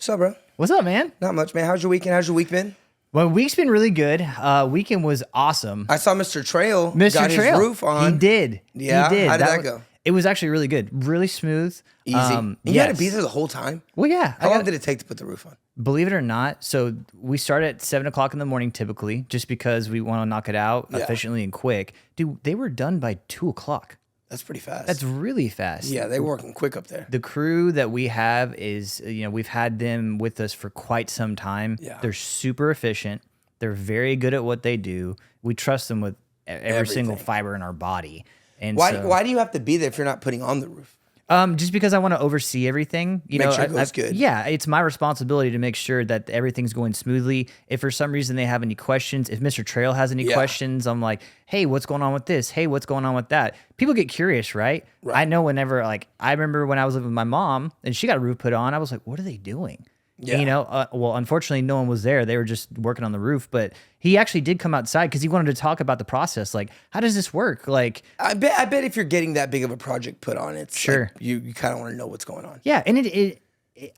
What's up, bro? What's up, man? Not much, man. How's your weekend? How's your week been? Well, week's been really good. Weekend was awesome. I saw Mr. Trail got his roof on. He did. Yeah? He did. How did that go? It was actually really good. Really smooth. Easy. And you had to be there the whole time? Well, yeah. How long did it take to put the roof on? Believe it or not, so we start at 7 o'clock in the morning typically, just because we want to knock it out efficiently and quick. Dude, they were done by 2 o'clock. That's pretty fast. That's really fast. Yeah, they were working quick up there. The crew that we have is, we've had them with us for quite some time. Yeah. They're super efficient. They're very good at what they do. We trust them with every single fiber in our body. And why do you have to be there if you're not putting on the roof? Just because I want to oversee everything. Make sure it goes good. Yeah, it's my responsibility to make sure that everything's going smoothly. If for some reason they have any questions, if Mr. Trail has any questions, I'm like, hey, what's going on with this? Hey, what's going on with that? People get curious, right? I know whenever, I remember when I was living with my mom and she got a roof put on, I was like, what are they doing? Yeah. Well, unfortunately, no one was there. They were just working on the roof. But he actually did come outside because he wanted to talk about the process. Like, how does this work? Like, I bet if you're getting that big of a project put on, it's sure. Like you kind of want to know what's going on. Yeah, and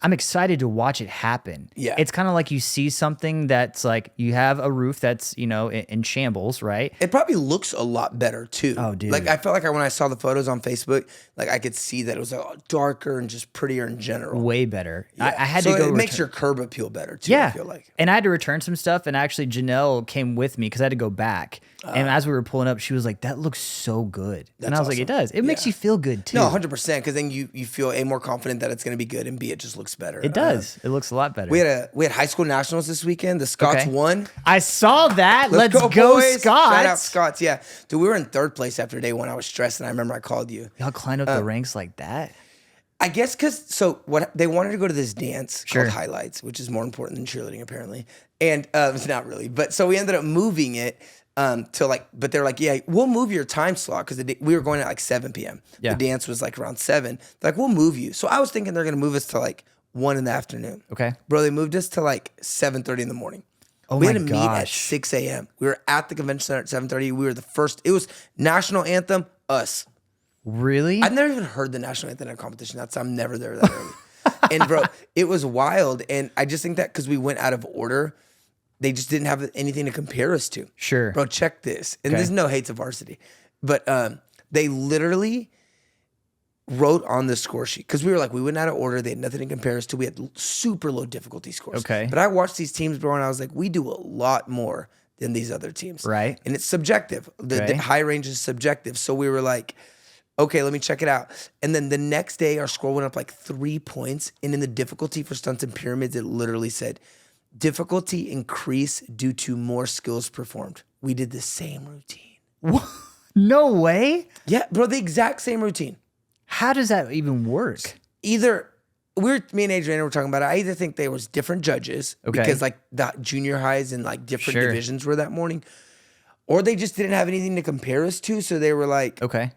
I'm excited to watch it happen. Yeah. It's kind of like you see something that's like you have a roof that's, in shambles, right? It probably looks a lot better too. Oh, dude. Like I felt like when I saw the photos on Facebook, like I could see that it was darker and just prettier in general. Way better. Yeah. I had to go. It makes your curb appeal better too, yeah. I feel like. And I had to return some stuff, and actually Janelle came with me because I had to go back. And as we were pulling up, she was like, that looks so good. And I was like, it does. It makes you feel good too. No, 100%, because then you feel A, more confident that it's going to be good, and B, it just looks better. It does. It looks a lot better. We had high school nationals this weekend. The Scots won. I saw that. Let's go boys. Scots. Shout out Scots, yeah. Dude, we were in third place after day one. I was stressed, and I remember I called you. Y'all climbed up the ranks like that? I guess what they wanted to go to this dance called Highlights, which is more important than cheerleading apparently. And it's not really. But so we ended up moving it but they're like, yeah, we'll move your time slot because we were going at 7 p.m. Yeah. The dance was around 7. They're like, we'll move you. So I was thinking they're going to move us to 1 in the afternoon. Okay. Bro, they moved us to 7:30 in the morning. Oh we my had to meet at 6 a.m. We were at the convention center at 7:30. We were the first. It was national anthem, us. Really? I've never even heard the national anthem in a competition. I'm never there that early. And bro, it was wild. And I just think that because we went out of order, they just didn't have anything to compare us to. Sure. Bro, check this. And there's no hate to varsity. But they literally wrote on the score sheet, because we went out of order. They had nothing to compare us to. We had super low difficulty scores. Okay. But I watched these teams, bro, and I was like, we do a lot more than these other teams. Right. And it's subjective. The high range is subjective. So we were like, okay, let me check it out. And then the next day, our score went up 3 points. And in the difficulty for stunts and pyramids, it literally said, difficulty increase due to more skills performed. We did the same routine. What? No way? Yeah, bro, the exact same routine. How does that even work? Either, me and Adriana were talking about it. I either think there was different judges because the junior highs and different divisions were that morning, or they just didn't have anything to compare us to. So they were like, okay,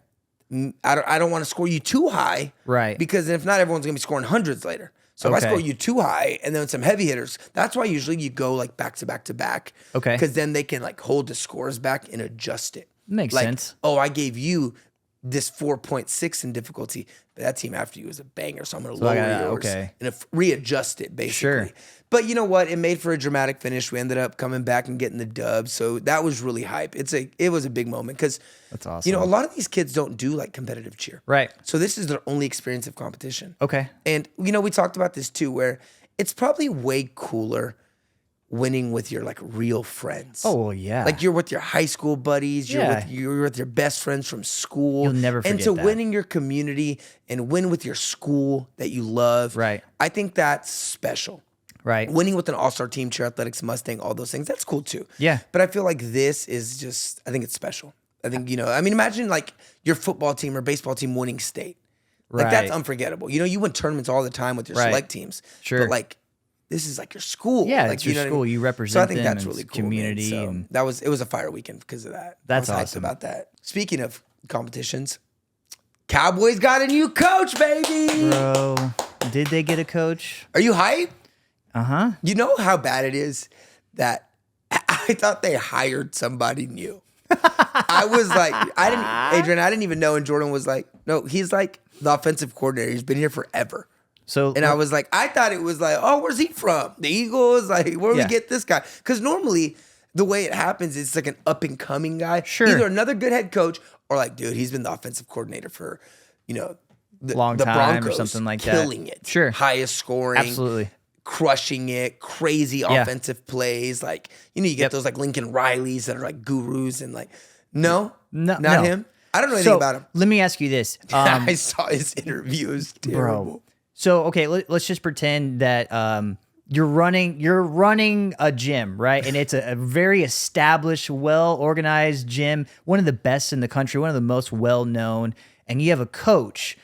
I don't want to score you too high. Right. Because if not, everyone's going to be scoring hundreds later. So if I score you too high and then some heavy hitters, that's why usually you go back to back to back. Okay. Because then they can hold the scores back and adjust it. Makes sense. Oh, I gave you this 4.6 in difficulty, but that team after you is a banger, so I'm going to lower yours and readjust it basically. Sure. But you know what? It made for a dramatic finish. We ended up coming back and getting the dub, so that was really hype. It was a big moment because that's awesome. A lot of these kids don't do competitive cheer, right? So this is their only experience of competition. Okay. And we talked about this too, where it's probably way cooler winning with your real friends. Oh well, yeah. You're with your high school buddies. You're with your best friends from school. You'll never forget that. And so winning your community and win with your school that you love. Right. I think that's special. Right. Winning with an all-star team, cheer athletics, Mustang, all those things, that's cool too. Yeah. But I feel like this is just, I think it's special. I think, imagine your football team or baseball team winning state. That's unforgettable. You win tournaments all the time with your select teams. Sure. But this is your school. Yeah, it's your school. You represent so I think that's really cool. Community. So it was a fire weekend because of that. That's awesome. About that. Speaking of competitions, Cowboys got a new coach, baby. Bro, did they get a coach? Are you hyped? Uh-huh. You know how bad it is that I thought they hired somebody new. I was Adrian, I didn't even know. And Jordan was no, he's the offensive coordinator. He's been here forever. And I was like, I thought it was like, oh, where's he from? The Eagles? Like, where do we get this guy? Because normally the way it happens is like an up and coming guy. Sure. Either another good head coach or like, dude, he's been the offensive coordinator for, the time Broncos, or something like killing it. Sure. Highest scoring. Absolutely. Crushing it, crazy offensive plays. Like, you get those like Lincoln Rileys that are like gurus and like, not him. I don't know anything about him. Let me ask you this. I saw his interview. It was terrible. Bro. So, okay, let's just pretend that you're running a gym, right? And it's a very established, well-organized gym, one of the best in the country, one of the most well-known, and you have a coach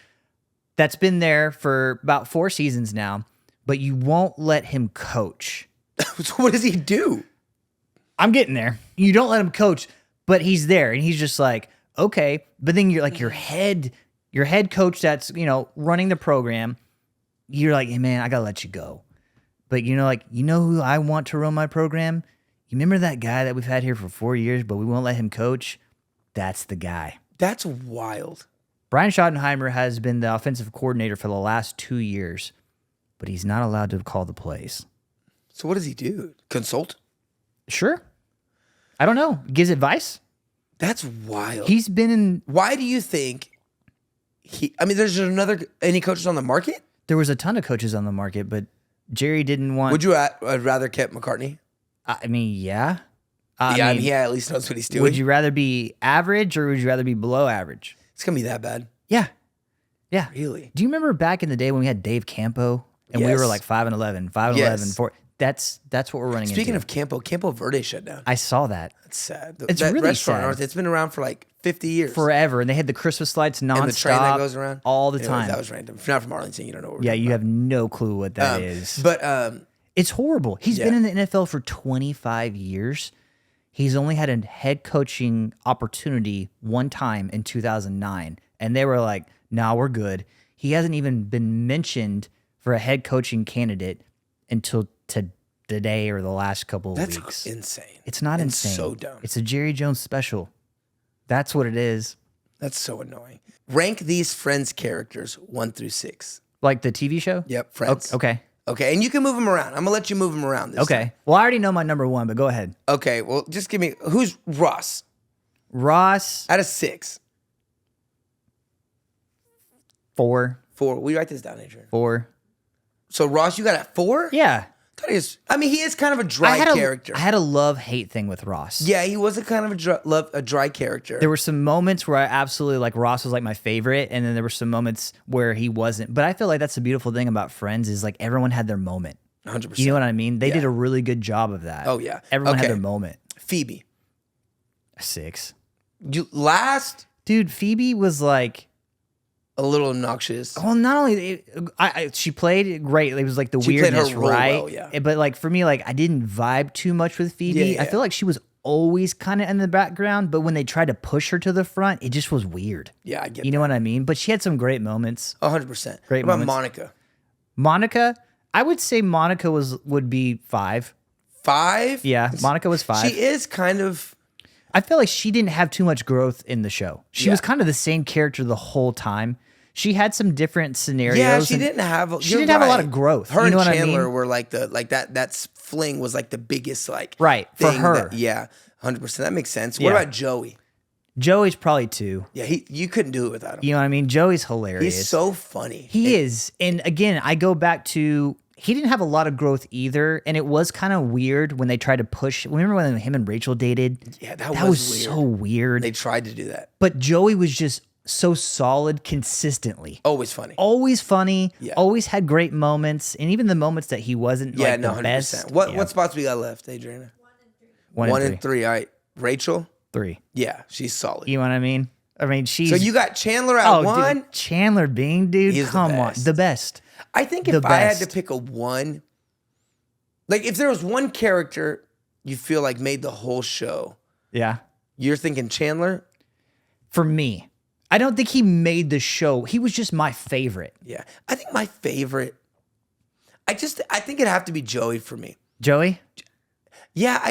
that's been there for about 4 seasons now, but you won't let him coach. So what does he do? I'm getting there. You don't let him coach, but he's there, and he's just like, okay. But then you're like your head coach that's running the program. You're like, hey man, I gotta let you go. But who I want to run my program? You remember that guy that we've had here for 4 years, but we won't let him coach? That's the guy. That's wild. Brian Schottenheimer has been the offensive coordinator for the last 2 years, but he's not allowed to call the plays. So what does he do? Consult? Sure. I don't know. Gives advice? That's wild. He's been in... Why do you think there's any coaches on the market? There was a ton of coaches on the market, but Jerry didn't want... Would you rather kept McCartney? Yeah. He at least knows what he's doing. Would you rather be average or would you rather be below average? It's going to be that bad? Yeah. Yeah. Really? Do you remember back in the day when we had Dave Campo and we were like 5-11, 5-11, 4? That's what we're running Speaking into. of Campo Verde shut down. I saw that. That's sad. It's that really restaurant, sad. It's been around for like 50 years. Forever. And they had the Christmas lights nonstop. And the train that goes around. All the time. That was random. If you're not from Arlington, you don't know what we're talking about. Have no clue what that is. But it's horrible. He's been in the NFL for 25 years. He's only had a head coaching opportunity one time in 2009. And they were like, nah, we're good. He hasn't even been mentioned for a head coaching candidate until today or the last couple of weeks. That's insane. It's not insane. So dumb. It's a Jerry Jones special. That's what it is. That's so annoying. Rank these Friends characters 1 through 6. Like the TV show? Yep, Friends. Okay. Okay, and you can move them around. I'm going to let you move them around this time. Well, I already know my number 1, but go ahead. Okay, well, just give me... Who's Ross? Ross... Out of 6. 4. 4. Will you write this down, Adrian? 4. So Ross, you got at 4? Yeah. He is kind of a dry character. I had a love-hate thing with Ross. Yeah, he was a kind of a dry character. There were some moments where I absolutely, like, Ross was like my favorite, and then there were some moments where he wasn't. But I feel like that's the beautiful thing about Friends is, like, everyone had their moment. 100%. You know what I mean? They did a really good job of that. Oh, yeah. Everyone had their moment. Phoebe. 6. Dude, Phoebe was, like... a little obnoxious. Well, not only she played great. It was like the weirdness, right? Well, yeah. But like for me, like I didn't vibe too much with Phoebe. Yeah. I feel like she was always kind of in the background, but when they tried to push her to the front, it just was weird. Yeah, I get. You know what I mean? But she had some great moments. 100%. Great what about moments. Monica? I would say Monica would be 5. 5? Yeah, Monica was 5. She is kind of. I feel like she didn't have too much growth in the show. She was kind of the same character the whole time. She had some different scenarios. Yeah, she didn't have. She didn't have a lot of growth. Her you know and what Chandler I mean? were like that fling was like the biggest right for her. 100%. That makes sense. What about Joey? Joey's probably 2. Yeah, you couldn't do it without him. You know what I mean? Joey's hilarious. He's so funny. He is. And again, I go back to he didn't have a lot of growth either, and it was kind of weird when they tried to push. Remember when him and Rachel dated? Yeah, that was weird. So weird. They tried to do that, but Joey was just so solid consistently. Always funny. Always funny. Yeah. Always had great moments, and even the moments that he wasn't the 100%. Best. What spots we got left, Adriana? 1 and 3. All right, Rachel. 3. Yeah, she's solid. You know what I mean? she's. So you got Chandler at 1. Dude, Chandler Bing, dude. Come on, the best. I think if I had to pick a 1, like if there was one character you feel like made the whole show, yeah, you're thinking Chandler. For me, I don't think he made the show. He was just my favorite. Yeah, I think my favorite. I think it'd have to be Joey for me. Joey? Yeah,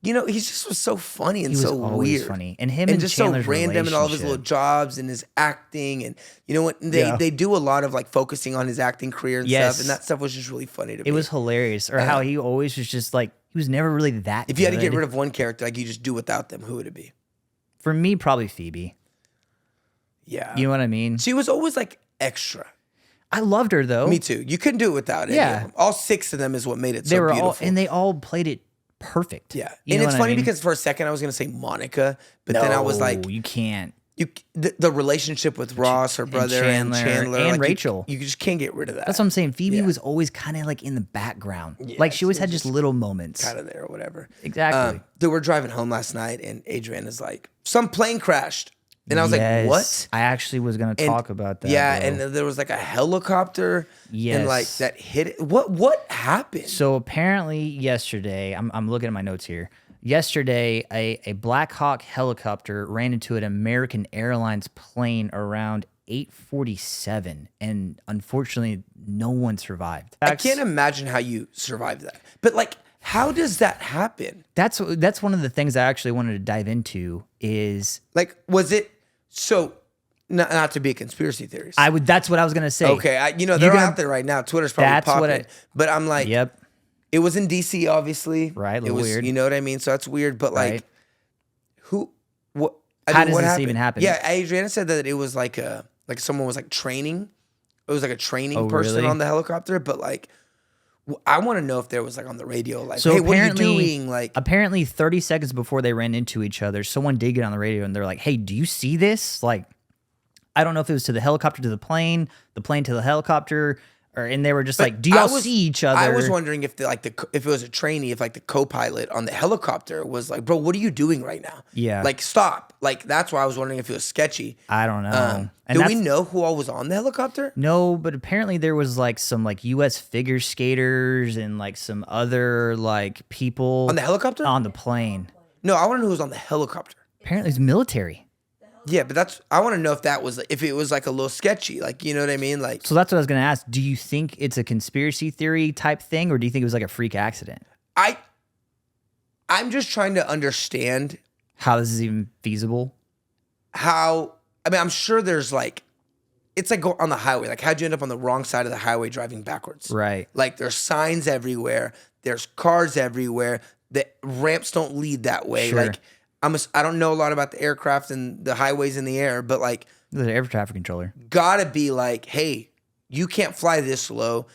you know, he just was so funny and he was so always weird. funny. And him and just Chandler's so random and all of his little jobs and his acting. And you know what? They do a lot of like focusing on his acting career and stuff. And that stuff was just really funny to me. It was hilarious. Or how he always was just like, he was never really that If you had to get rid of one character, like you just do without them, who would it be? For me, probably Phoebe. Yeah. You know what I mean? She was always like extra. I loved her though. Me too. You couldn't do it without any of them. All 6 of them is what made it so beautiful. And they all played it perfect. Yeah. And it's funny because for a second I was going to say Monica, but then I was like, you can't. The relationship with Ross, her brother, and Chandler and like Rachel. You just can't get rid of that. That's what I'm saying. Phoebe was always kind of like in the background. Like she always had just little moments. Kind of there or whatever. Exactly. Dude, we're driving home last night and Adrian is like, some plane crashed. And I was like, what? I actually was going to talk about that. Yeah, bro. and there was like a helicopter. Yes. And like that hit it. What happened? So apparently yesterday, I'm looking at my notes here. Yesterday, a Black Hawk helicopter ran into an American Airlines plane around 8:47, and unfortunately, no one survived. I can't imagine how you survived that. But like, how does that happen? That's one of the things I actually wanted to dive into. Is like, was it so? Not to be a conspiracy theorist. That's what I was gonna say. Okay, they're out there right now. Twitter's probably popping. But I'm like, yep. It was in DC, obviously. Right, it was weird. You know what I mean? So that's weird. But like, what? How does this even happen? Yeah, Adriana said that it was like someone was like training. It was like a training person on the helicopter. But like, I want to know if there was like on the radio, like, so hey, what are you doing? Like, apparently 30 seconds before they ran into each other, someone did get on the radio and they're like, hey, do you see this? Like, I don't know if it was to the helicopter to the plane to the helicopter, and they were just like, do y'all see each other? I was wondering if if it was a trainee, if like the co-pilot on the helicopter was like, bro, what are you doing right now? Yeah. Like, stop. Like, that's why I was wondering if it was sketchy. I don't know. Do we know who all was on the helicopter? No, but apparently there was like some like U.S. figure skaters and like some other like people. On the helicopter? On the plane. No, I want to know who was on the helicopter. Apparently it's military. Yeah, but I want to know if it was like a little sketchy, like, you know what I mean? Like, so that's what I was going to ask. Do you think it's a conspiracy theory type thing, or do you think it was like a freak accident? I'm just trying to understand how this is even feasible. I'm sure there's like, it's like on the highway. Like, how'd you end up on the wrong side of the highway driving backwards? Right. Like, there's signs everywhere. There's cars everywhere. The ramps don't lead that way. Sure. Like, I don't know a lot about the aircraft and the highways in the air, but like, the air traffic controller gotta be like, hey, you can't fly this low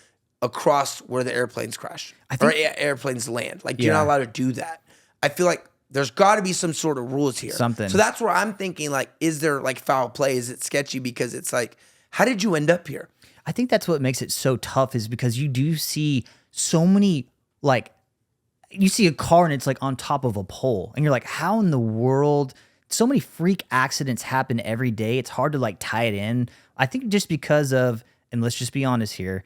across where the airplanes crash or airplanes land. Like, you're not allowed to do that. I feel like there's got to be some sort of rules here. Something. So that's where I'm thinking, like, is there like foul play? Is it sketchy? Because it's like, how did you end up here? I think that's what makes it so tough, is because you do see so many, like, you see a car and it's like on top of a pole and you're like, how in the world? So many freak accidents happen every day. It's hard to like tie it in. I think just because of, and let's just be honest here,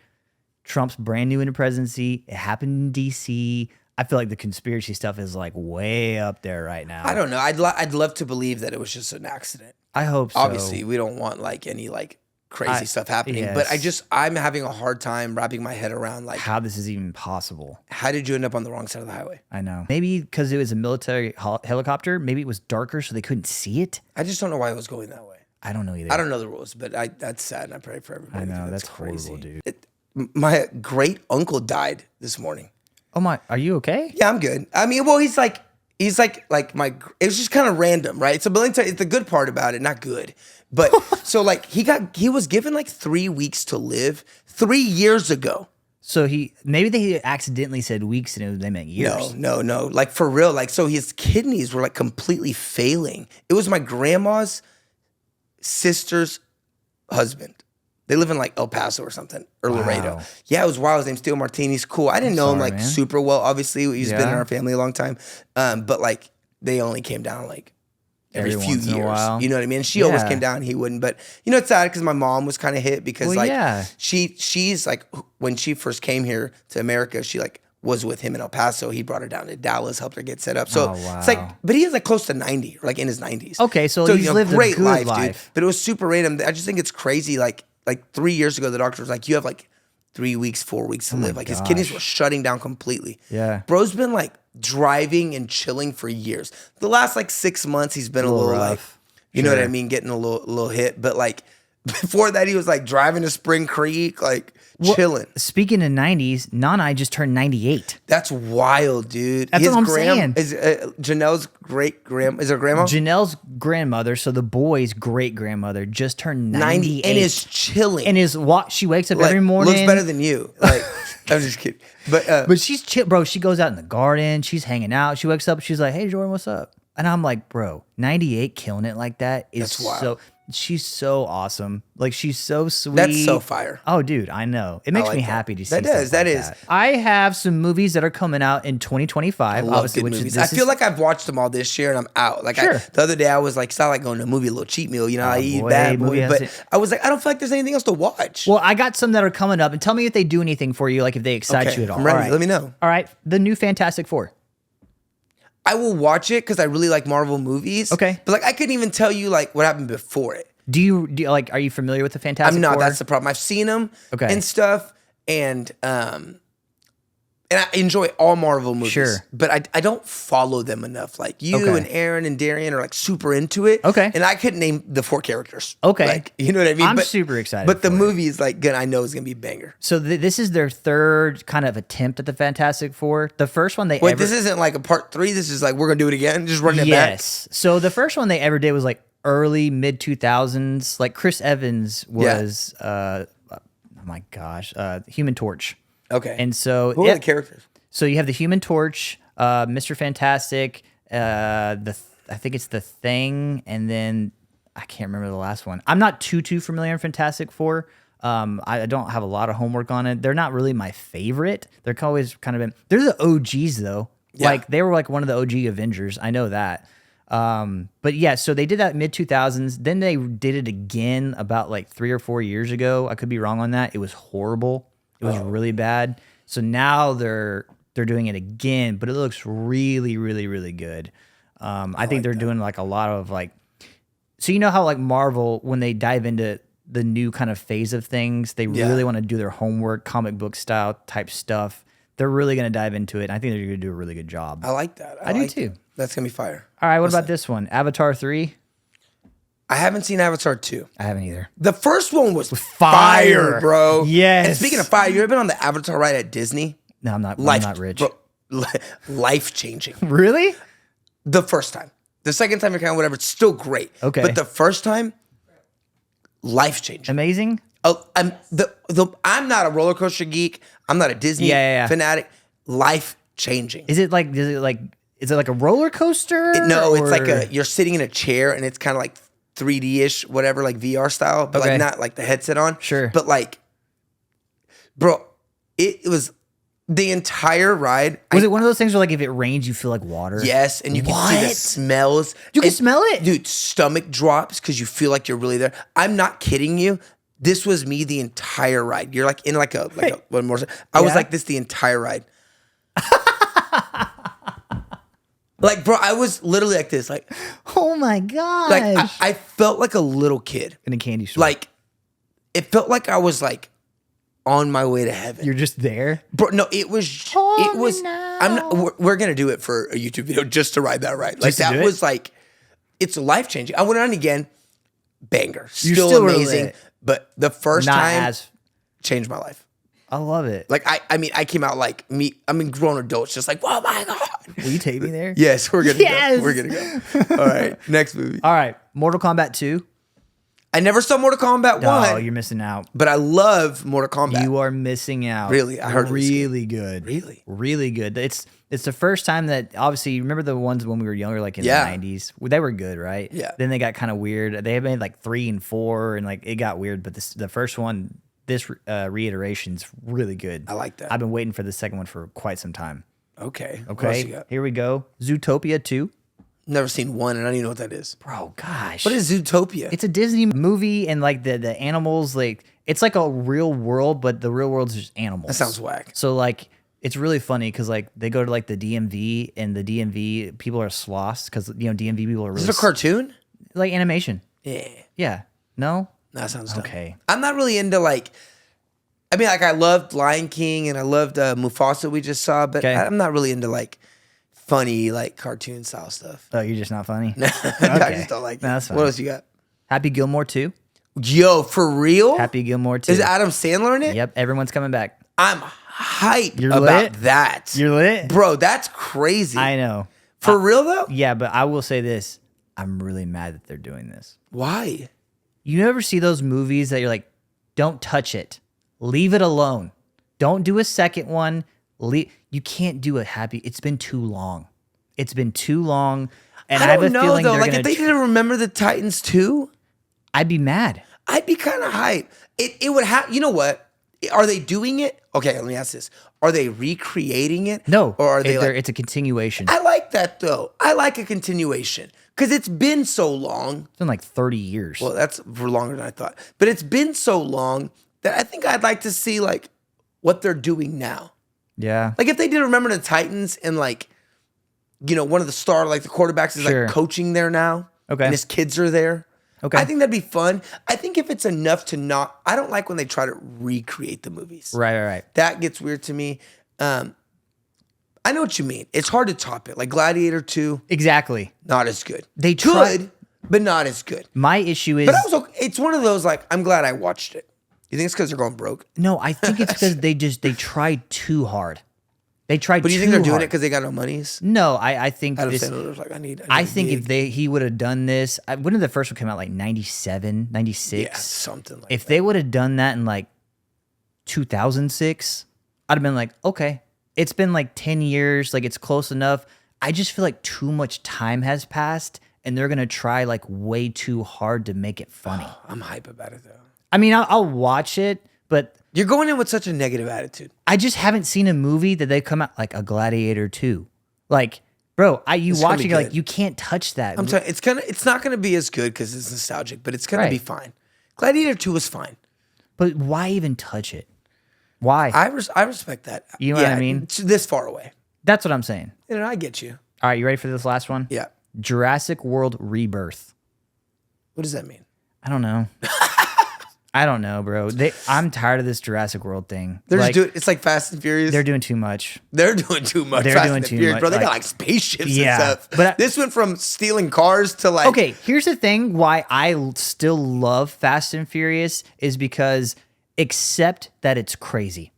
Trump's brand new into presidency. It happened in DC. I feel like the conspiracy stuff is like way up there right now. I don't know. I'd love to believe that it was just an accident. I hope so. Obviously, we don't want like any like crazy stuff happening. Yes. But I'm having a hard time wrapping my head around like how this is even possible. How did you end up on the wrong side of the highway? I know. Maybe because it was a military helicopter. Maybe it was darker so they couldn't see it. I just don't know why it was going that way. I don't know either. I don't know the rules, but that's sad, and I pray for everybody. I know, that's crazy, horrible, dude. My great uncle died this morning. Oh my, are you okay? Yeah, I'm good. I mean, well, he's like my. It was just kind of random, right? So, but let me tell you, the good part about it, not good, but so like he was given like 3 weeks to live 3 years ago. So maybe they accidentally said weeks and they meant years. No. Like for real. Like, so his kidneys were like completely failing. It was my grandma's sister's husband. They live in like El Paso or something, or Laredo. Yeah, it was wild. His name's Steele Martin. He's cool. I didn't know him like super well, obviously. He's been in our family a long time. But like they only came down like every few years. You know what I mean? She always came down, he wouldn't. But you know, it's sad because my mom was kind of hit because she's like, when she first came here to America, she like was with him in El Paso. He brought her down to Dallas, helped her get set up. So it's like, but he was like close to 90, or like in his 90s. Okay, so he's lived a great life, dude. But it was super random. I just think it's crazy. Like 3 years ago, the doctor was like, you have like 3 weeks, 4 weeks to live. Like his kidneys were shutting down completely. Yeah. Bro's been like driving and chilling for years. The last like 6 months, he's been a little like, you know what I mean, getting a little hit. But like before that, he was like driving to Spring Creek, like chilling. Speaking of 90s, Nanai just turned 98. That's wild, dude. That's what I'm saying. Is Janelle's great-grandma, is her grandma? Janelle's grandmother, so the boy's great-grandmother, just turned 98. And is chilling. And she wakes up every morning. Looks better than you. Like, I'm just kidding. But she's chill, bro. She goes out in the garden. She's hanging out. She wakes up. She's like, hey, Jordan, what's up? And I'm like, bro, 98 killing it like that is so... She's so awesome. Like, she's so sweet. That's so fire. Oh, dude, I know. It makes me happy to see that. That is. I have some movies that are coming out in 2025. I love good movies. I feel like I've watched them all this year and I'm out. Like, the other day I was like, it's not like going to a movie, a little cheat meal. You know, I eat bad movie. But I was like, I don't feel like there's anything else to watch. Well, I got some that are coming up. And tell me if they do anything for you, like if they excite you at all. I'm ready. All right. Let me know. All right. The new Fantastic Four. I will watch it because I really like Marvel movies. Okay. But like, I couldn't even tell you like what happened before it. Do you like? Are you familiar with the Fantastic Four? I'm not. That's the problem. I've seen them and stuff, and I enjoy all Marvel movies. Sure. But I don't follow them enough. Like you and Aaron and Darian are like super into it. Okay. And I couldn't name the 4 characters. Okay. Like, you know what I mean? I'm super excited. But the movie is like good. I know it's gonna be a banger. So this is their third kind of attempt at the Fantastic Four. The first one this isn't like a part 3. This is like we're gonna do it again. Just running it back. Yes. So the first one they ever did was like early mid 2000s. Like Chris Evans was oh my gosh, Human Torch. Okay. And so who are the characters? So you have the Human Torch, Mr. Fantastic, I think it's the Thing, and then I can't remember the last one. I'm not too familiar in Fantastic Four. I don't have a lot of homework on it. They're not really my favorite. They're always kind of they're the OGs though. Yeah. Like they were like one of the OG Avengers. I know that. But yeah, so they did that mid 2000s. Then they did it again about like 3 or 4 years ago. I could be wrong on that. It was horrible. It was really bad. So now they're doing it again, but it looks really, really, really good. I think they're doing like a lot of like, so you know how like Marvel, when they dive into the new kind of phase of things, they really want to do their homework, comic book style type stuff. They're really going to dive into it. And I think they're going to do a really good job. I like that. I do too. That's going to be fire. All right. What about this one? Avatar 3? I haven't seen Avatar 2. I haven't either. The first one was fire, bro. Yes. And speaking of fire, you ever been on the Avatar ride at Disney? No, I'm not. I'm not rich. Bro, life-changing. Really? The first time. The second time you're kind of whatever, it's still great. Okay. But the first time, life-changing. Amazing? I'm not a roller coaster geek. I'm not a Disney fanatic. Life-changing. Is it like a roller coaster? It's like you're sitting in a chair and it's kind of like 3D-ish, whatever, like VR style, but like not like the headset on. Sure. But like, bro, it was the entire ride. Was it one of those things where like if it rains, you feel like water? Yes, and you can see the smells. You can smell it? Dude, stomach drops because you feel like you're really there. I'm not kidding you. This was me the entire ride. You're like in like a one more. I was like this the entire ride. Like, bro, I was literally like this, like, oh my gosh. Like, I felt like a little kid in a candy store. Like, it felt like I was like on my way to heaven. You're just there, bro. No, it was. No. I'm not. We're gonna do it for a YouTube video just to ride that ride. Like that was like, it's life changing. I went on again, banger, still amazing. But the first time changed my life. I love it. Like I mean, I came out like me. I mean, grown adults, just like, oh my god. Will you take me there? Yes, we're gonna go. We're gonna go. All right, next movie. All right, Mortal Kombat 2. I never saw Mortal Kombat 1. Oh, you're missing out. But I love Mortal Kombat. You are missing out. Really, I heard really good. Really good. It's the first time that obviously remember the ones when we were younger, like in the 90s. They were good, right? Yeah. Then they got kind of weird. They made like 3 and 4, and like it got weird. But the first one. This reiteration's really good. I like that. I've been waiting for the second one for quite some time. Okay. Here we go. Zootopia 2. Never seen 1, and I don't even know what that is. Bro, gosh. What is Zootopia? It's a Disney movie, and like the animals, like it's like a real world, but the real world's just animals. That sounds whack. So like it's really funny because like they go to like the DMV, and the DMV people are sloths because DMV people are really. Is it a cartoon? Like animation. Yeah. Yeah. No. That sounds dumb. Okay. I'm not really into like. I mean, like I loved Lion King and I loved Mufasa we just saw, but I'm not really into like funny, like cartoon style stuff. Oh, you're just not funny? I just don't like it. That's fine. What else you got? Happy Gilmore 2. Yo, for real? Happy Gilmore 2. Is Adam Sandler in it? Yep, everyone's coming back. I'm hyped about that. You're lit? Bro, that's crazy. I know. For real, though? Yeah, but I will say this. I'm really mad that they're doing this. Why? You ever see those movies that you're like, don't touch it. Leave it alone. Don't do a second one. You can't do a happy. It's been too long. It's been too long. And I have a feeling they're like if they didn't remember the Titans too, I'd be mad. I'd be kind of hyped. It would have. You know what? Are they doing it? Okay, let me ask this: are they recreating it? No, or are they? It's a continuation. I like that though. I like a continuation because it's been so long. It's been like 30 years. Well, that's for longer than I thought. But it's been so long that I think I'd like to see like what they're doing now. Yeah. Like if they did Remember the Titans and like, you know, one of the the quarterbacks is like coaching there now. Okay. And his kids are there. Okay. I think that'd be fun. I think if it's enough to not, I don't like when they try to recreate the movies. Right. That gets weird to me. I know what you mean. It's hard to top it. Like Gladiator 2. Exactly. Not as good. They good, but not as good. My issue is. But it's one of those like, I'm glad I watched it. You think it's because they're going broke? No, I think it's because they tried too hard. They tried. But do you think they're doing it because they got no monies? No, I think Adam Sandler was like, I think if he would have done this, when did the first one come out? Like 97, 96? Yeah, something like that. If they would have done that in like 2006, I'd have been like, okay, it's been like 10 years, like it's close enough. I just feel like too much time has passed, and they're gonna try like way too hard to make it funny. Oh, I'm hype about it though. I mean, I'll watch it, but you're going in with such a negative attitude. I just haven't seen a movie that they come out like a Gladiator 2. Like, bro, you watch it, you're like, you can't touch that. I'm telling you, it's not gonna be as good because it's nostalgic, but it's gonna be fine. Gladiator 2 was fine. But why even touch it? Why? I respect that. You know what I mean? It's this far away. That's what I'm saying. And I get you. All right, you ready for this last one? Yeah. Jurassic World Rebirth. What does that mean? I don't know. I don't know, bro. I'm tired of this Jurassic World thing. It's like Fast and Furious. They're doing too much. They're doing too much. They're doing too much. Bro, they got like spaceships and stuff. But this went from stealing cars to like. Okay, here's the thing. Why I still love Fast and Furious is because accept that it's crazy.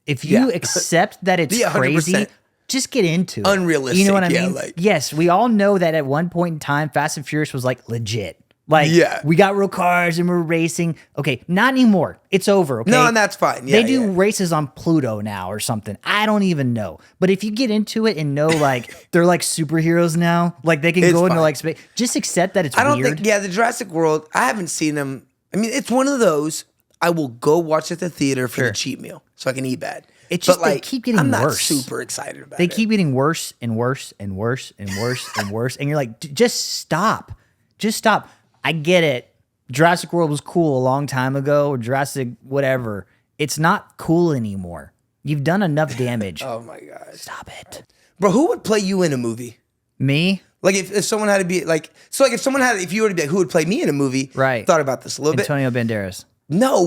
If you accept that it's crazy, just get into it. Unrealistic. You know what I mean? Yes, we all know that at one point in time, Fast and Furious was like legit. Like, we got real cars and we're racing. Okay, not anymore. It's over, okay? No, and that's fine. They do races on Pluto now or something. I don't even know. But if you get into it and know, like, they're like superheroes now, like they can go into like space, just accept that it's weird. I don't think, the Jurassic World, I haven't seen them. I mean, it's one of those, I will go watch at the theater for the cheap meal so I can eat bad. It's just they keep getting worse. I'm not super excited about it. They keep getting worse and worse and worse and worse and worse. And you're like, just stop. Just stop. I get it. Jurassic World was cool a long time ago, or Jurassic whatever. It's not cool anymore. You've done enough damage. Oh my God. Stop it. Bro, who would play you in a movie? Me? Like if someone had to be like, so like if you were to be like, who would play me in a movie? Right. Thought about this a little Antonio Banderas. No.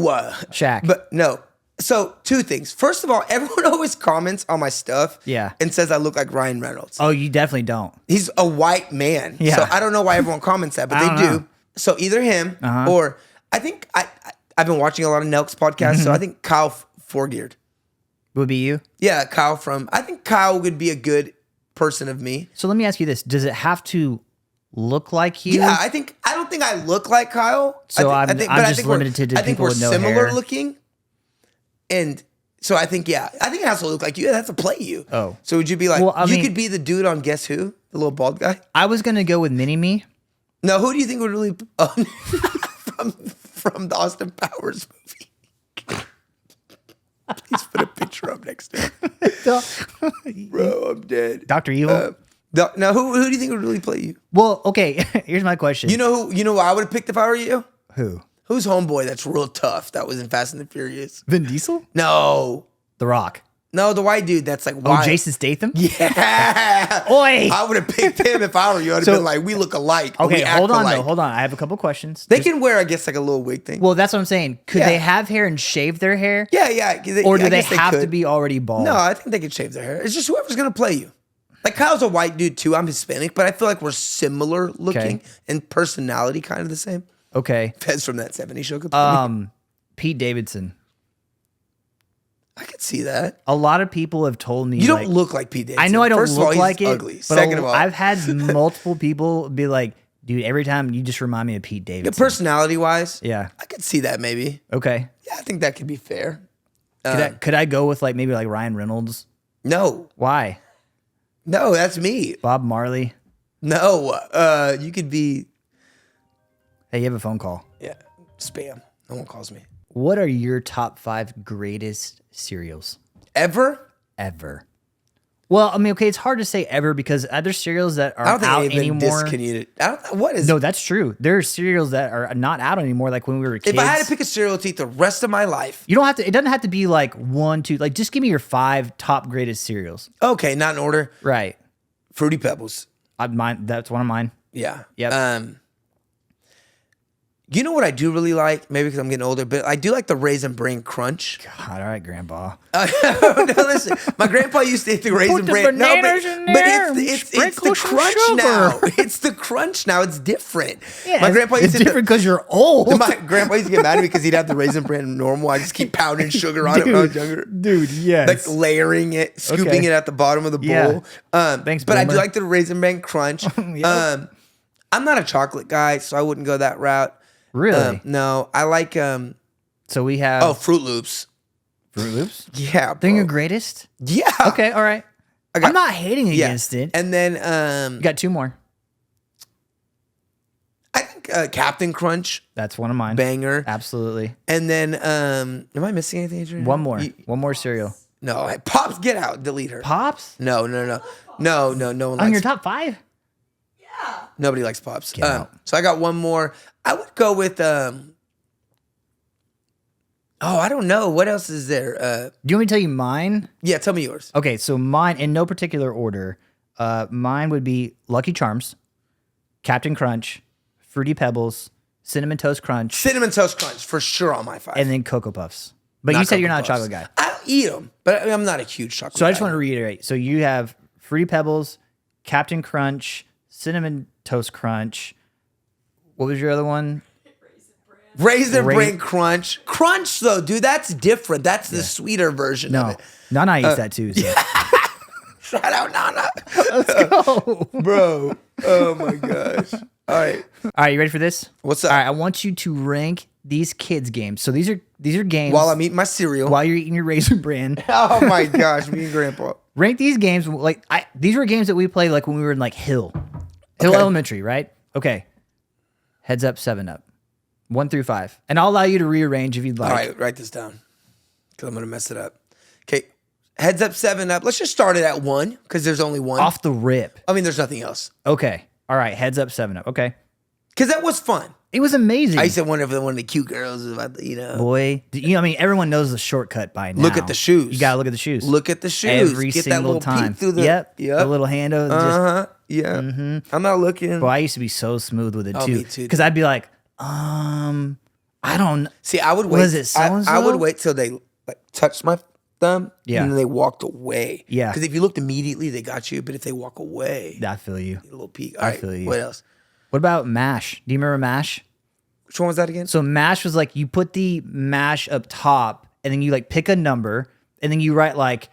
Shaq. But no. So two things. First of all, everyone always comments on my stuff and says I look like Ryan Reynolds. Oh, you definitely don't. He's a white man. Yeah. So I don't know why everyone comments that, but they do. So either him or I think I've been watching a lot of Nelk's podcasts, so I think Kyle Forgeard would be you. Yeah, I think Kyle would be a good person of me. So let me ask you this: does it have to look like you? Yeah, I don't think I look like Kyle. So I'm just limited to people with no hair. I think we're similar looking, and so I think it has to look like you. It has to play you. Oh, so would you be like you could be the dude on Guess Who, the little bald guy? I was gonna go with Mini-Me. No, who do you think would really from the Austin Powers movie? Please put a picture up next to him. Bro, I'm dead. Dr. Evil? Now, who do you think would really play you? Well, okay, here's my question. You know who I would have picked if I were you? Who? Who's homeboy that's real tough that was in Fast and the Furious? Vin Diesel? No. The Rock. No, the white dude that's like wild. Oh, Jason Statham? Yeah. Oi. I would have picked him if I were you. I'd have been like, we look alike. Okay, hold on. I have a couple questions. They can wear, I guess, like a little wig thing. Well, that's what I'm saying. Could they have hair and shave their hair? Yeah. Or do they have to be already bald? No, I think they could shave their hair. It's just whoever's going to play you. Like Kyle's a white dude too. I'm Hispanic, but I feel like we're similar looking and personality kind of the same. Okay. Fez from that 70s show. Pete Davidson. I could see that. A lot of people have told me you don't look like Pete Davidson. I know I don't look like it. Ugly. Second of all, I've had multiple people be like, dude, every time you just remind me of Pete Davidson. Yeah, personality wise, yeah, I could see that maybe. Okay. Yeah, I think that could be fair. Could I go with like maybe like Ryan Reynolds? No. Why? No, that's me. Bob Marley? No. You could be. Hey, you have a phone call. Yeah. Spam. No one calls me. What are your top 5 greatest cereals? Ever? Well, I mean, okay, it's hard to say ever because other cereals that are out anymore. What is? No, that's true. There are cereals that are not out anymore. Like when we were kids. If I had to pick a cereal to eat the rest of my life, you don't have to. It doesn't have to be like 1, 2. Like, just give me your 5 top greatest cereals. Okay, not in order. Right. Fruity Pebbles. That's one of mine. Yeah. Yep. You know what I do really like? Maybe because I'm getting older, but I do like the Raisin Bran Crunch. God, all right, Grandpa. No, listen. My grandpa used to eat the Raisin Bran. No, but it's the crunch now. It's the crunch now. It's different. Yeah, my grandpa used it's different because you're old. My grandpa used to get mad at me because he'd have the Raisin Bran normal. I just keep pounding sugar on it when I was younger. Dude, yes. Like layering it, scooping it at the bottom of the bowl. Yeah. Thanks, but Boomer. I do like the Raisin Bran Crunch. Yep. I'm not a chocolate guy, so I wouldn't go that route. Really? No, I like. So we have. Fruit Loops. Fruit Loops? Yeah. They're your greatest? Yeah. Okay, all right. I'm not hating against it. And then. You got 2 more. I think Captain Crunch. That's one of mine. Banger. Absolutely. And then. Am I missing anything, Adrian? One more. One more cereal. No. Pops, get out. Delete her. Pops? No one likes. On your top 5? Nobody likes Pops. Get out. So I got one more. I would go with I don't know. What else is there? Do you want me to tell you mine? Yeah, tell me yours. Okay, so mine, in no particular order, mine would be Lucky Charms, Captain Crunch, Fruity Pebbles, Cinnamon Toast Crunch. Cinnamon Toast Crunch, for sure on my 5. And then Cocoa Puffs. But you said you're not a chocolate guy. I'll eat them, but I'm not a huge chocolate guy. So I just want to reiterate. So you have Fruity Pebbles, Captain Crunch, Cinnamon Toast Crunch. What was your other one? Raisin Bran Crunch. Crunch, though, dude, that's different. That's the sweeter version of it. Nana eats that too. So. Yeah. Shout out, Nana. Let's go. Bro. Oh, my gosh. All right. All right, you ready for this? What's up? All right, I want you to rank these kids' games. So these are games. While I'm eating my cereal. While you're eating your Raisin Bran. Oh, my gosh. Me and Grandpa. Rank these games. These were games that we played like when we were in like Hill Elementary, right? Okay. Heads up, 7 up. 1 through 5. And I'll allow you to rearrange if you'd like. All right, write this down because I'm going to mess it up. Okay, heads up, 7 up. Let's just start it at 1 because there's only 1. Off the rip. I mean, there's nothing else. Okay. All right, heads up, 7 up. Okay. Because that was fun. It was amazing. I used to wonder if one of the cute girls was about to, Boy, I mean, everyone knows the shortcut by now. Look at the shoes. You got to look at the shoes. Look at the shoes. Every Get single that little time. peek through the... Yep. The little hand over. Yeah. Mm-hmm. I'm not looking. Boy, I used to be so smooth with it too. Me too. Because I'd be like, I don't. See, I would wait. Was it so-and-so? I would wait till they touched my thumb, and then they walked away. Yeah. Because if you looked immediately, they got you. But if they walk away, I feel you. A little peek. All right. Feel you. What else? What about MASH? Do you remember MASH? Which one was that again? So MASH was like you put the MASH up top, and then you like pick a number, and then you write like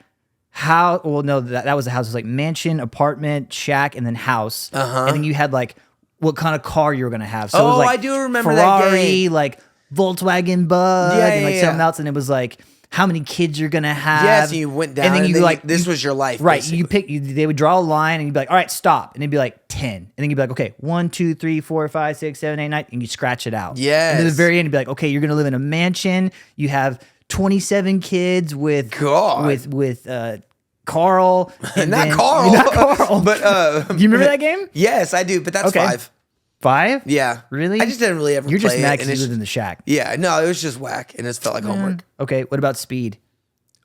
how. Well, no, that was the house. It was like mansion, apartment, shack, and then house. And then you had like what kind of car you were gonna have. So it was like I do remember Ferrari, that game. Like Volkswagen Bug, and like something else, and it was like how many kids you're gonna have. Yes, and you went down, and then this was your life, right? Basically. They would draw a line, and you'd be like, all right, stop, and it'd be like 10, and then you'd be like, okay, 1, 2, 3, 4, 5, 6, 7, 8, 9, and you scratch it out. Yes. And at the very end, you'd be like, okay, you're gonna live in a mansion. You have 27 kids with Carl. And not Carl, but do you remember that game? Yes, I do. But that's 5. 5? Yeah. Really? I just didn't really ever You're play just mad it. because you lived in the shack. Yeah, no, it was just whack, and it just felt like homework. Okay, what about Speed?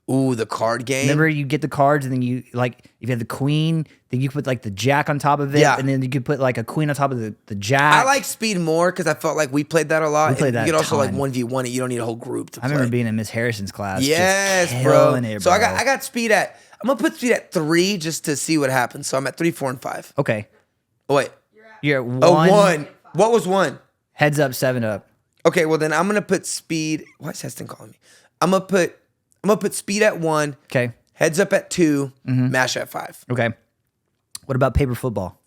Ooh, the card game. Remember, you get the cards, and then you like if you have the queen, then you put like the jack on top of it, and then you could put like a queen on top of the jack. I like Speed more because I felt like we played that a lot. We played that. You could also like 1v1 it. You don't need a whole group to play. I remember being in Miss Harrison's class. Yes, bro. It, so I got Speed at I'm gonna put speed at 3 just to see what happens. So I'm at 3, 4, and 5. Okay. Oh, wait. You're at 1. Oh, 1. What was 1? Heads up, 7 up. Okay, well then I'm gonna put speed. Why is Heston calling me? I'm gonna put speed at 1. Okay. Heads up at 2. Mash at 5. Okay. What about paper football?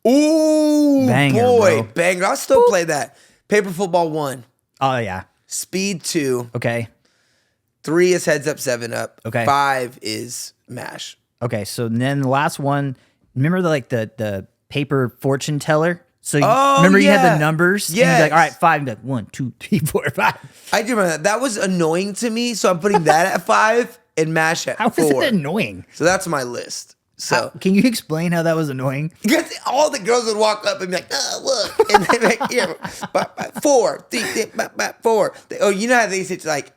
Ooh, Banger, boy, bro. banger. I'll still play that. Paper football 1. Oh yeah. Speed 2. Okay. 3 is heads up, 7 up. Okay. 5 is mash. Okay. So then the last one. Remember the paper fortune teller? So remember you had the numbers? Yes. And you'd be like, all right, 5. You'd be like 1, 2, 3, 4, 5. I do remember that. That was annoying to me, so I'm putting that at 5 and mash at 4. How was it annoying? So that's my list. So can you explain how that was annoying? because all the girls would walk up and be like, "Oh, look," and they'd be like, "Here, 4, 4." Oh, you know how they say like,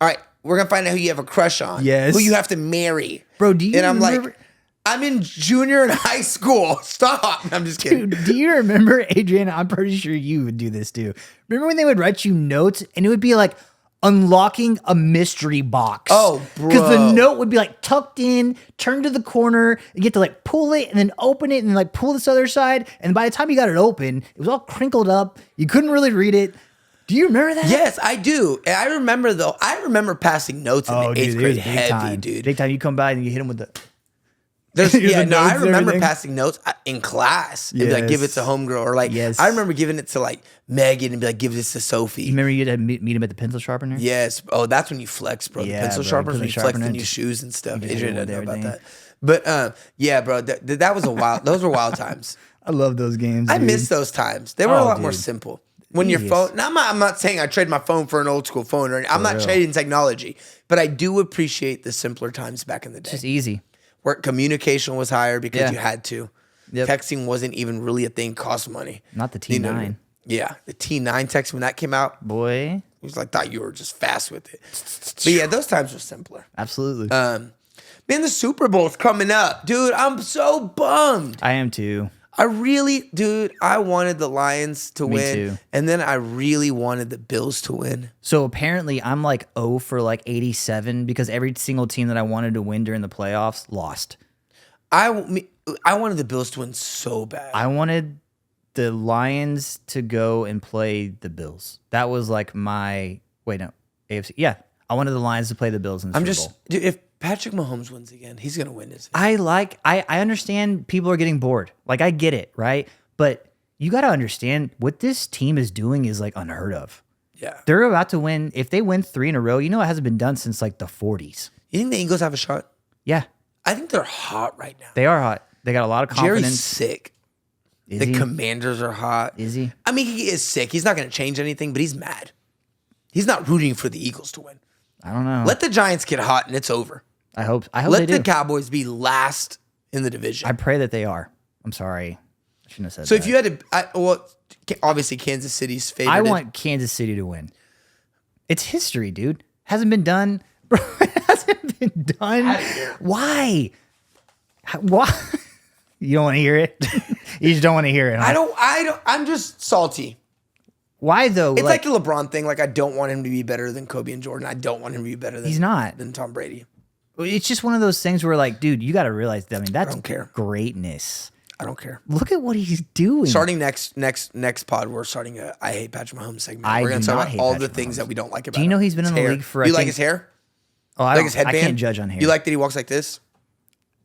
"All right, we're gonna find out who you have a crush on, Yes. who you have to marry." Bro, do you And I'm remember? like, I'm in junior and high school. Stop. I'm just kidding. Dude, do you remember, Adrian? I'm pretty sure you would do this too. Remember when they would write you notes and it would be like unlocking a mystery box? Oh, bro. Because the note would be like tucked in, turned to the corner. You get to like pull it and then open it and then like pull this other side. And by the time you got it open, it was all crinkled up. You couldn't really read it. Do you remember that? Yes, I do. And I remember passing notes in the 8th grade heavy, time. dude. Big time. You come by and you hit them with the... I The notes remember and everything. passing notes in class and be like, give it to homegirl. Or like, Yes. I remember giving it to like Megan and be like, give this to Sophie. You remember you had to meet him at the pencil sharpener? Yes. Oh, that's when you flex, bro. Yeah, the pencil bro, sharpeners, when you pencil flex sharpener, the new just- shoes and stuff. you hit Adrian it doesn't know with about everything. that. But yeah, bro, that was a wild, those were wild times. I love those games. I dude. miss those times. They were a Oh, lot more dude. simple. When your Yes. phone, now I'm not saying I trade my phone for an old school phone or I'm not real. trading technology, but I do appreciate the simpler times back in the day. It's just easy. Where communication was higher because Yeah. you had to. Yep. Texting wasn't even really a thing, cost money. Not the You know T9. what I mean? Yeah, the T9 text when that came out, Boy. it was like, thought you were just fast with it. But yeah, those times were simpler. Absolutely. Man, the Super Bowl's coming up. Dude, I'm so bummed. I am too. I wanted the Lions to Me win. too. And then I really wanted the Bills to win. So apparently I'm like 0 for like 87 because every single team that I wanted to win during the playoffs lost. I wanted the Bills to win so bad. I wanted the Lions to go and play the Bills. That was like my AFC. Yeah, I wanted the Lions to play the Bills in the Super Bowl. Dude, if Patrick Mahomes wins again, he's gonna win this. I understand people are getting bored. Like I get it, right? But you got to understand what this team is doing is like unheard of. Yeah. They're about to win. If they win 3 in a row, you know it hasn't been done since like the 40s. You think the Eagles have a shot? Yeah, I think they're hot right now. they are hot. They got a lot of confidence. Jerry's sick. Is The he? Commanders are hot. Is he? I mean, he is sick. He's not going to change anything, but he's mad. He's not rooting for the Eagles to win. I don't know. Let the Giants get hot and it's over. I hope Let they the do. Cowboys be last in the division. I pray that they are. I'm sorry. I shouldn't have said So that. if you had to, obviously Kansas City's favorite. I want Kansas City to win. It's history, dude. Hasn't been done. Bro, it hasn't been done. Why? Why? You don't want to hear it? You just don't want to hear it. Huh? I don't. I'm just salty. Why though? It's like the LeBron thing. Like I don't want him to be better than Kobe and Jordan. I don't want him to be better than He's not. than Tom Brady. It's just one of those things where, like, dude, you got to realize that. I mean, that's don't care. greatness. I don't care. Look at what he's doing. Starting next pod, we're starting a I hate Patrick Mahomes segment. I We're gonna do talk not about hate all Patrick the things Mahomes. that we don't like about Do you know him. he's been His in the hair. league for? You I like think- his hair? Oh, Like his I headband? can't judge on hair. You like that he walks like this?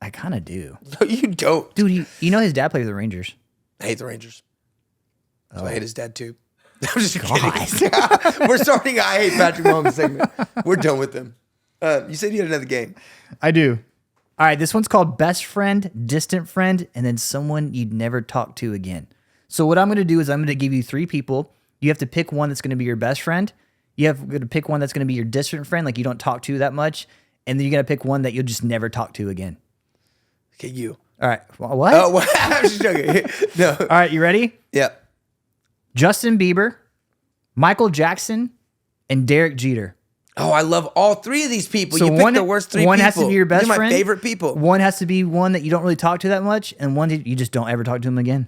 I kind of do, No, you don't. dude. You know his dad played with the Rangers. I hate the Rangers. So Oh. I hate his dad too. I'm just kidding. We're starting a I hate Patrick Mahomes segment. We're done with him. You said you had another game. I do. All right, this one's called Best Friend, Distant Friend, and then someone you'd never talk to again. So what I'm going to do is I'm going to give you 3 people. You have to pick one that's going to be your best friend. You have to pick one that's going to be your distant friend, like you don't talk to that much. And then you got to pick one that you'll just never talk to again. Okay, you. All right. What? Oh, well, I'm just joking. No. All right, you ready? Yeah. Justin Bieber, Michael Jackson, and Derek Jeter. Oh, I love all 3 of these people. So You picked the worst 3 people. one has to be your best These are my friend. favorite people. One has to be one that you don't really talk to that much, and one that you just don't ever talk to him again.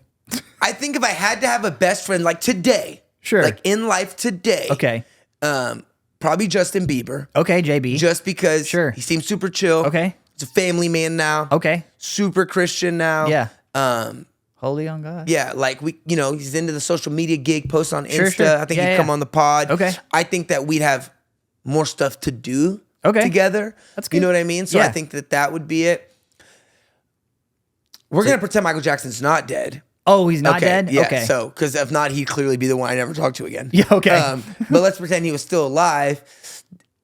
I think if I had to have a best friend like today, Sure. like in life today, Okay. probably Justin Bieber. Okay, JB. Just because Sure. he seems super chill. Okay. He's a family man now. Okay. Super Christian now. Yeah. Holy on God. Yeah, like he's into the social media gig, posts on Insta. Sure. I think he'd come on the pod. Okay. I think that we'd have more stuff to do okay. together. That's good. You know what I mean? So I think that would be it. We're going to pretend Michael Jackson's not dead. Oh, he's not dead? Yeah, okay. So, because if not, he'd clearly be the one I never talk to again. Yeah, okay. But let's pretend he was still alive.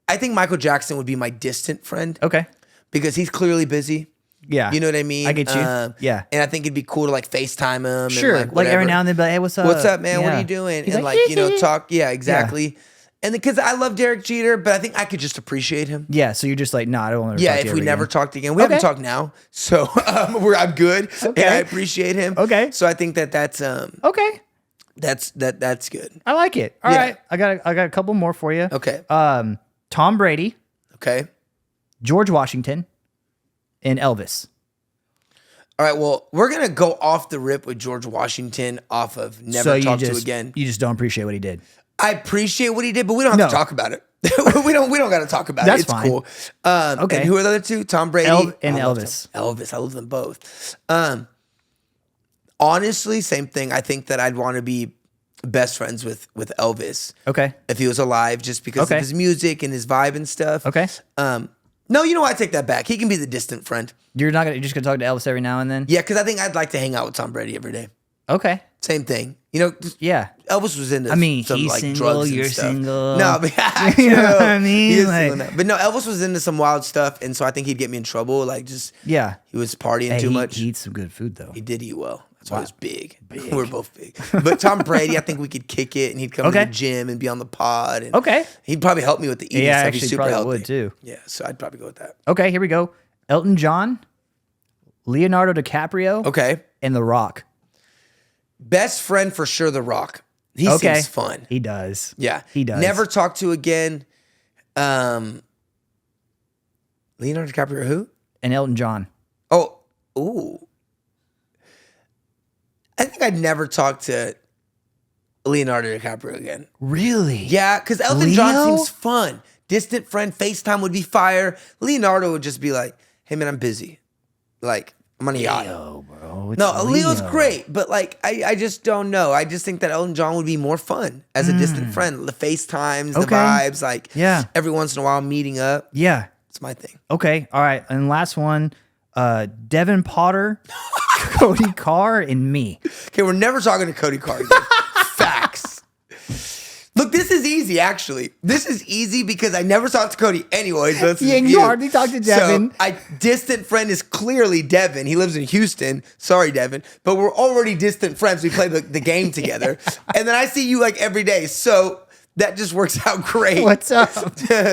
I think Michael Jackson would be my distant friend. Okay. Because he's clearly busy. Yeah. You know what I mean? I get you. Yeah. And I think it'd be cool to like FaceTime him. Sure. And like every now and then, be like, hey, what's up? What's up, man? What are you doing? He's and like, talk. Yeah, exactly. Yeah. And because I love Derek Jeter, but I think I could just appreciate him. Yeah, so you're just like, no, I don't want to. Yeah, if we never talked again, we haven't talked now, so I'm good, and I appreciate him. Okay, so I think that's okay. That's good. I like it. All right, I got a couple more for you. Okay. Tom Brady. Okay. George Washington, and Elvis. All right, well, we're gonna go off the rip with George Washington off of Never Talk to Again. You just don't appreciate what he did. I appreciate what he did, but we don't have to talk about it. we don't got to talk about That's it. It's fine. cool. Okay. And who are the other two? Tom Brady and Elvis. Elvis. I love them both. Honestly, same thing. I think that I'd want to be best friends with Elvis. Okay. If he was alive, just because of his music and his vibe and stuff. Okay. No, you know what? I take that back. He can be the distant friend. You're just gonna talk to Elvis every now and then? Yeah, because I think I'd like to hang out with Tom Brady every day. Okay. Same thing. Yeah. Elvis was into some he's like single, drugs and you're stuff. single. No, but you know what I mean? He is single now. But no, Elvis was into some wild stuff, and so I think he'd get me in trouble. Like he was partying too much. He eats some good food though. He did eat well. That's why he was big. We're both big. But Tom Brady, I think we could kick it, and he'd come to the gym and be on the pod. And he'd probably help me with the eating stuff. Actually, He's super probably healthy. would too. Yeah, so I'd probably go with that. Okay, here we go. Elton John, Leonardo DiCaprio, and The Rock. Best friend for sure, The Rock. He seems fun. He does. Yeah. He does. Never talk to again. Leonardo DiCaprio, who? And Elton John. Oh, ooh. I think I'd never talk to Leonardo DiCaprio again. Really? Yeah, because Elton John seems fun. Distant friend, FaceTime would be fire. Leonardo would just be like, hey man, I'm busy. Like, I'm on a yacht. Leo, bro. No, Leo's great, but like, I just don't know. I just think that Elton John would be more fun as a distant friend. The FaceTimes, the vibes, like every once in a while meeting up. Yeah. It's my thing. Okay. All right. And last one, Devin Potter, Cody Carr, and me. Okay, we're never talking to Cody Carr again. Facts. Look, this is easy, actually. This is easy because I never talked to Cody anyway. So you hardly talked to Devin. So distant friend is clearly Devin. He lives in Houston. Sorry, Devin. But we're already distant friends. We play the game together. And then I see you like every day. So that just works out great. What's up?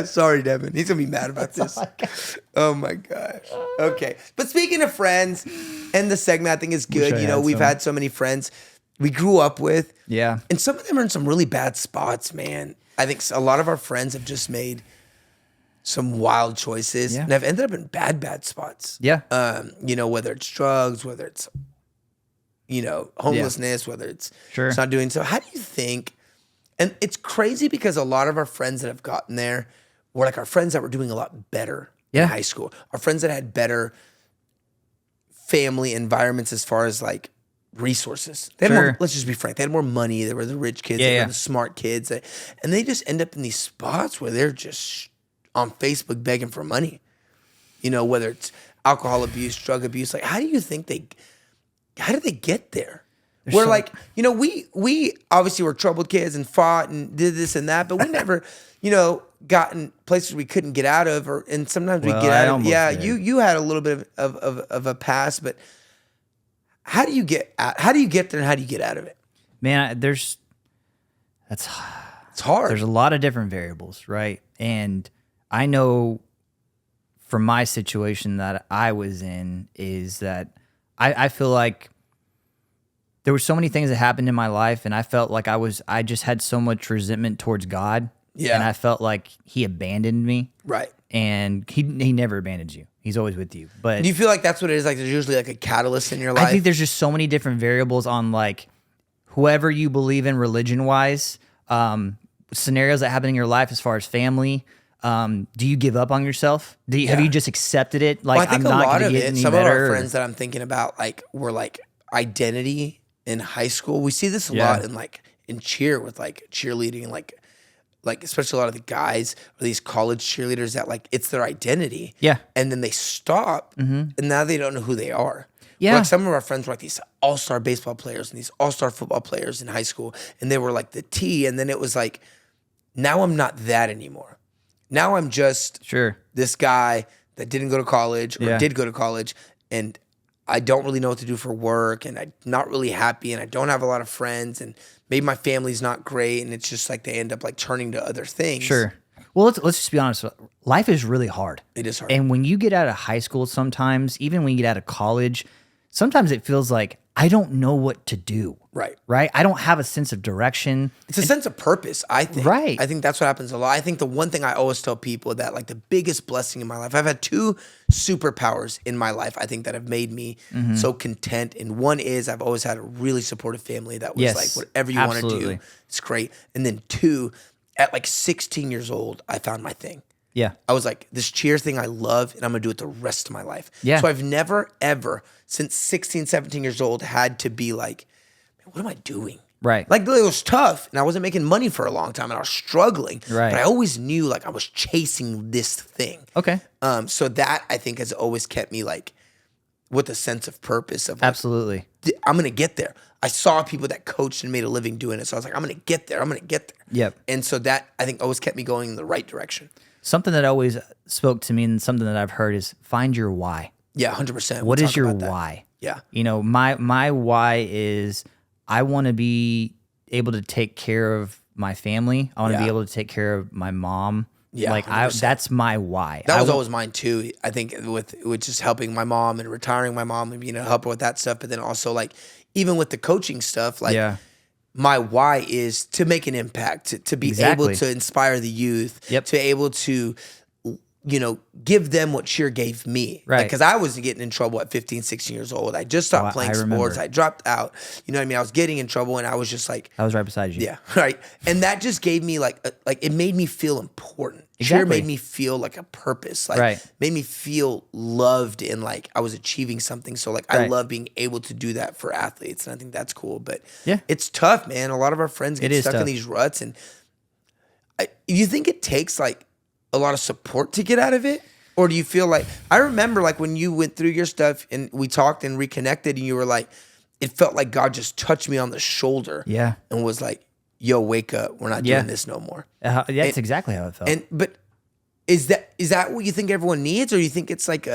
Sorry, Devin. He's going to be mad about this. Oh, my gosh. Okay. But speaking of friends, and the segment I think is good. We've had so many friends we grew up with. Yeah. And some of them are in some really bad spots, man. I think a lot of our friends have just made some wild choices and have ended up in bad spots. Yeah. Whether it's drugs, whether it's, homelessness, whether it's not doing so. How do you think, and it's crazy because a lot of our friends that have gotten there were like our friends that were doing a lot better in high school. Our friends that had better family environments as far as like resources. They had more, let's just be frank, they had more money. They were the rich kids. They were the smart kids. And they just end up in these spots where they're just on Facebook begging for money. Whether it's alcohol abuse, drug abuse. Like, how do you think how did they get there? We're like, we obviously were troubled kids and fought and did this and that, but we never, got in places we couldn't get out of, and sometimes we get out of. Yeah, you had a little bit of a past, but how do you get there and how do you get out of it? Man, it's hard. There's a lot of different variables, right? And I know from my situation that I was in is that I feel like there were so many things that happened in my life, and I felt like I just had so much resentment towards God. Yeah. And I felt like he abandoned me. Right. And he never abandons you. He's always with you. But do you feel like that's what it is? Like there's usually like a catalyst in your life? I think there's just so many different variables on like whoever you believe in religion-wise, scenarios that happen in your life as far as family, Do you give up on yourself? Have you just accepted it? Like, I think I'm a not lot going of to get it, any some better. of our friends that I'm thinking about, like, were like identity in high school. We see this a lot in cheer with like cheerleading, like especially a lot of the guys or these college cheerleaders that like it's their identity. Yeah. And then they stop and now they don't know who they are. Yeah. Like some of our friends were like these all-star baseball players and these all-star football players in high school. And they were like the T. And then it was like, now I'm not that anymore. Now I'm just this guy that didn't go to college or did go to college, and I don't really know what to do for work, and I'm not really happy, and I don't have a lot of friends, and maybe my family's not great, and it's just like they end up like turning to other things. Sure. Well, let's just be honest. Life is really hard. It is hard. And when you get out of high school sometimes, even when you get out of college, sometimes it feels like I don't know what to do. Right? I don't have a sense of direction. It's a sense of purpose, I think. Right. I think that's what happens a lot. I think the one thing I always tell people that like the biggest blessing in my life, I've had two superpowers in my life, I think, that have made me so content. And one is I've always had a really supportive family that was like, whatever you want to do, it's great. And then two, at like 16 years old, I found my thing. Yeah. I was like, this cheer thing I love, and I'm going to do it the rest of my life. Yeah. So I've never, ever, since 16, 17 years old, had to be like, man, what am I doing? Right. Like, it was tough, and I wasn't making money for a long time, and I was struggling. Right. But I always knew, like, I was chasing this thing. Okay. So that, I think, has always kept me, like, with a sense of purpose of, like, absolutely, I'm going to get there. I saw people that coached and made a living doing it, so I was like, I'm going to get there. I'm going to get there. Yep. And so that, I think, always kept me going in the right direction. Something that always spoke to me and something that I've heard is find your why. Yeah, 100%. What is your why? Yeah. You know, my why is I want to be able to take care of my family. I want to be able to take care of my mom. Yeah, like that's my why. That was always mine too. I think with just helping my mom and retiring my mom and help her with that stuff, but then also like even with the coaching stuff, like my why is to make an impact, to be able to inspire the youth, to be able to, give them what cheer gave me. Right. Because I was getting in trouble at 15, 16 years old. I just stopped playing sports. I dropped out. You know what I mean? I was getting in trouble, and I was just like... I was right beside you. Yeah, right. And that just gave me like it made me feel important. Exactly. Cheer made me feel like a purpose. Like made me feel loved and like I was achieving something. So like I love being able to do that for athletes. And I think that's cool. But it's tough, man. A lot of our friends get stuck in these ruts. And you think it takes like a lot of support to get out of it? Or do you feel like, I remember like when you went through your stuff and we talked and reconnected and you were like, it felt like God just touched me on the shoulder. Yeah. And was like, yo, wake up. We're not doing this no more. That's exactly how it felt. But is that what you think everyone needs? Or you think it's like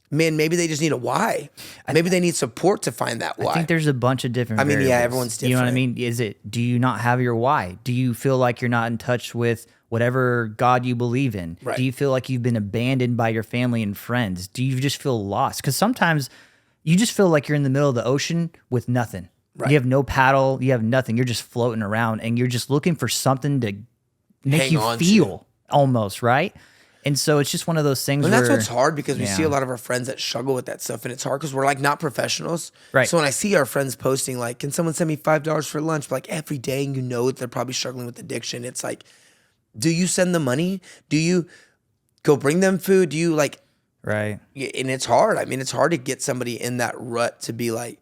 maybe they just need a why? Maybe they need support to find that why. I think there's a bunch of different variables. Everyone's different. You know what I mean? Do you not have your why? Do you feel like you're not in touch with whatever God you believe in? Right. Do you feel like you've been abandoned by your family and friends? Do you just feel lost? Because sometimes you just feel like you're in the middle of the ocean with nothing. Right. You have no paddle. You have nothing. You're just floating around, and you're just looking for something to make you feel almost, right? And so it's just one of those things. And that's what's hard because we see a lot of our friends that struggle with that stuff, and it's hard because we're like not professionals. Right. So when I see our friends posting like, "Can someone send me $5 for lunch?" Like every day, and they're probably struggling with addiction. It's like, do you send them money? Do you go bring them food? Do you like? Right. And it's hard. I mean, it's hard to get somebody in that rut to be like,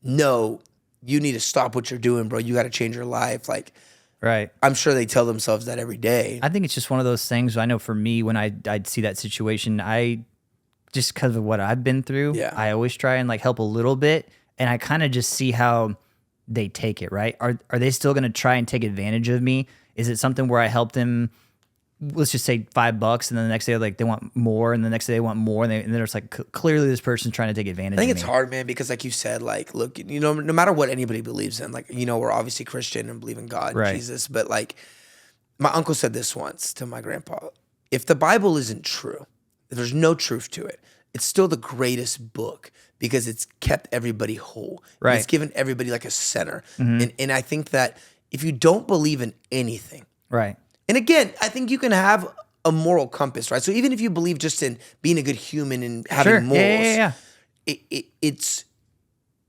no, you need to stop what you're doing, bro. You got to change your life. Like, right. I'm sure they tell themselves that every day. I think it's just one of those things. I know for me, when I'd see that situation, I just because of what I've been through, I always try and like help a little bit, and I kind of just see how they take it. Right? Are they still going to try and take advantage of me? Is it something where I help them? Let's just say $5, and then the next day like they want more, and the next day they want more, and they're just like clearly this person's trying to take advantage. I think of it's me. hard, man, because like you said, like look, no matter what anybody believes in, like we're obviously Christian and believe in God, and Jesus, but like my uncle said this once to my grandpa: if the Bible isn't true, if there's no truth to it, it's still the greatest book because it's kept everybody whole. Right. It's given everybody like a center, and I think that if you don't believe in anything, right. And again, I think you can have a moral compass, right? So even if you believe just in being a good human and having morals, it's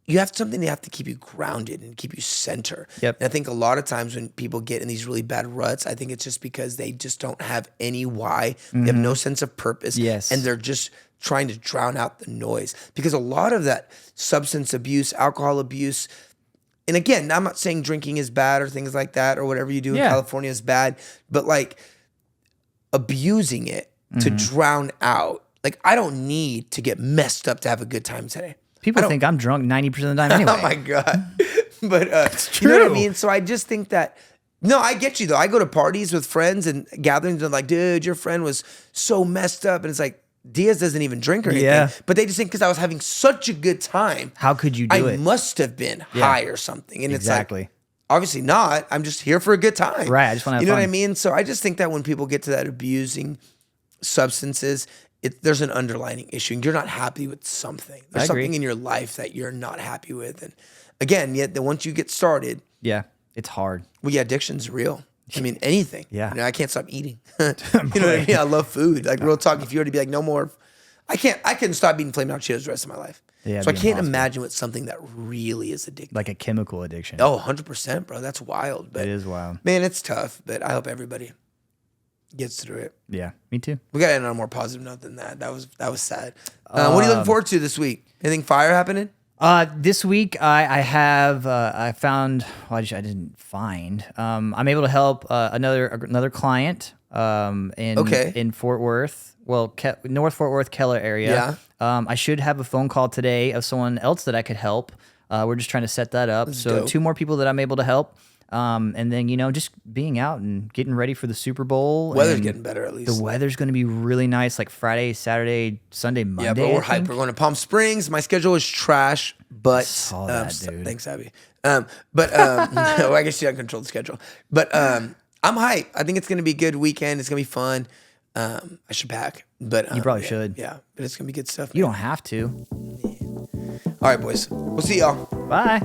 you have something to have to keep you grounded and keep you center. Yep. And I think a lot of times when people get in these really bad ruts, I think it's just because they just don't have any why. They have no sense of purpose. Yes. And they're just trying to drown out the noise. Because a lot of that substance abuse, alcohol abuse, and again, I'm not saying drinking is bad or things like that or whatever you do in California is bad, but like abusing it to drown out. Like, I don't need to get messed up to have a good time today. People think I'm drunk 90% of the time anyway. Oh my God. But it's true. You know what I mean? So I just think that, no, I get you though. I go to parties with friends and gatherings and like, dude, your friend was so messed up. And it's like, Diaz doesn't even drink or anything. Yeah. But they just think because I was having such a good time. How could you do it? I must have been high or something. And exactly. It's like, obviously not. I'm just here for a good time. Right. I just want to have You know fun. what I mean? So I just think that when people get to that abusing substances, there's an underlying issue. You're not happy with something. There's something in your life that you're not happy with. And again, yet once you get started. Yeah, it's hard. Well, yeah, addiction's real. I mean, anything. Yeah. You know, I can't stop eating. You know what I mean? I love food. Like, real talk, if you were to be like, no more, I couldn't stop eating Flamin' Hot Cheetos the rest of my life. Yeah, so I can't imagine what something that really is addictive. Like a chemical addiction. Oh, 100%, bro. That's wild. But it is wild. Man, it's tough, but I hope everybody gets through it. Yeah, me too. We got to end on a more positive note than that. That was sad. What are you looking forward to this week? Anything fire happening? This week I found, well, I didn't find, I'm able to help another client in Fort Worth, North Fort Worth, Keller area. Yeah. I should have a phone call today of someone else that I could help. We're just trying to set that up. So dope. 2 more people that I'm able to help. And then, just being out and getting ready for the Super Bowl. Weather's getting better at least. The weather's going to be really nice, like Friday, Saturday, Sunday, Monday. Yeah, but we're hyped. We're going to Palm Springs. My schedule is trash, but saw that, dude. Thanks, Abby. Well, I guess you uncontrolled the schedule. But I'm hyped. I think it's going to be a good weekend. It's going to be fun. I should pack, but you probably should. Yeah, but it's going to be good stuff. You don't have to. All right, boys. We'll see y'all. Bye.